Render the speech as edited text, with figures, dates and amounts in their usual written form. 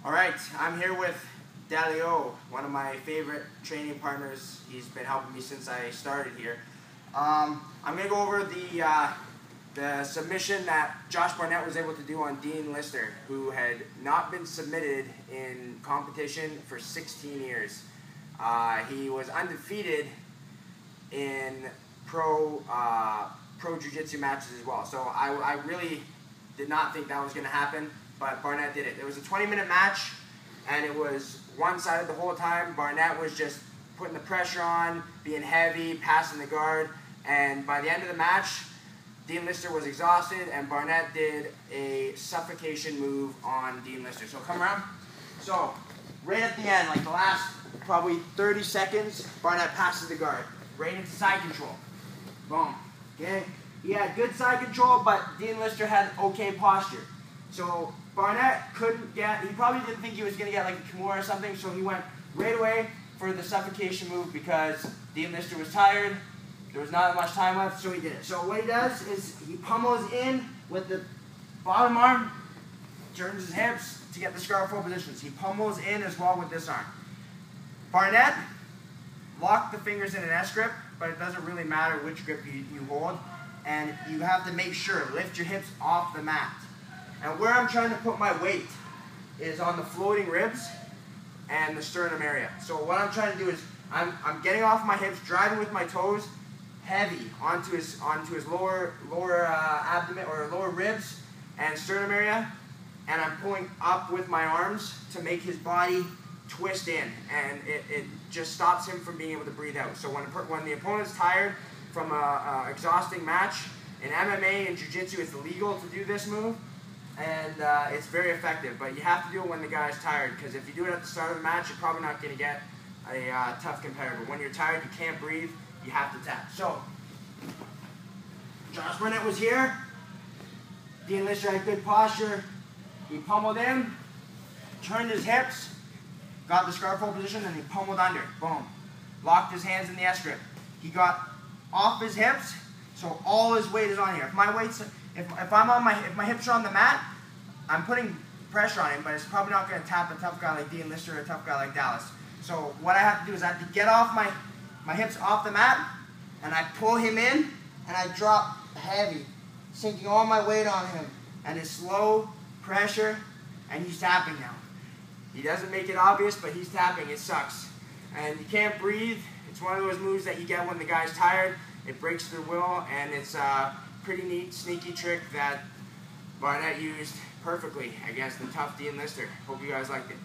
All right, I'm here with Dalio, one of my favorite training partners. He's been helping me since I started here. I'm going to go over the submission that Josh Barnett was able to do on Dean Lister, who had not been submitted in competition for 16 years. He was undefeated in pro jiu-jitsu matches as well. So I really did not think that was going to happen, but Barnett did it. It was a 20-minute match, and it was one-sided the whole time. Barnett was just putting the pressure on, being heavy, passing the guard, and by the end of the match, Dean Lister was exhausted, and Barnett did a suffocation move on Dean Lister. So come around. So right at the end, like the last probably 30 seconds, Barnett passes the guard right into side control. Boom. Okay. He had good side control, but Dean Lister had okay posture. So Barnett couldn't get, he probably didn't think he was going to get like a Kimura or something, so he went right away for the suffocation move because Dean Lister was tired. There was not much time left, so he did it. So what he does is he pummels in with the bottom arm, turns his hips to get the scarf hold positions. He pummels in as well with this arm. Barnett locked the fingers in an S grip, but it doesn't really matter which grip you hold. And you have to make sure, lift your hips off the mat. And where I'm trying to put my weight is on the floating ribs and the sternum area. So what I'm trying to do is I'm getting off my hips, driving with my toes heavy onto his lower abdomen or lower ribs and sternum area, and I'm pulling up with my arms to make his body twist in, and it just stops him from being able to breathe out. So when the opponent's tired from a exhausting match, in MMA and Jiu-Jitsu it's illegal to do this move, and it's very effective, but you have to do it when the guy's tired, because if you do it at the start of the match, you're probably not going to get a tough competitor. But when you're tired, you can't breathe, you have to tap. So, Josh Barnett was here. Dean Lister had good posture. He pummeled in, turned his hips, got the scarf hold position, and he pummeled under. Boom. Locked his hands in the S grip. He got off his hips, so all his weight is on here. If my weight's, if my hips are on the mat, I'm putting pressure on him, but it's probably not going to tap a tough guy like Dean Lister or a tough guy like Dallas. So what I have to do is I have to get off my hips off the mat, and I pull him in, and I drop heavy, sinking all my weight on him, and it's slow pressure, and he's tapping now. He doesn't make it obvious, but he's tapping. It sucks. And you can't breathe. It's one of those moves that you get when the guy's tired. It breaks their will, and it's a pretty neat, sneaky trick that Barnett used perfectly against the tough Dean Lister. Hope you guys liked it.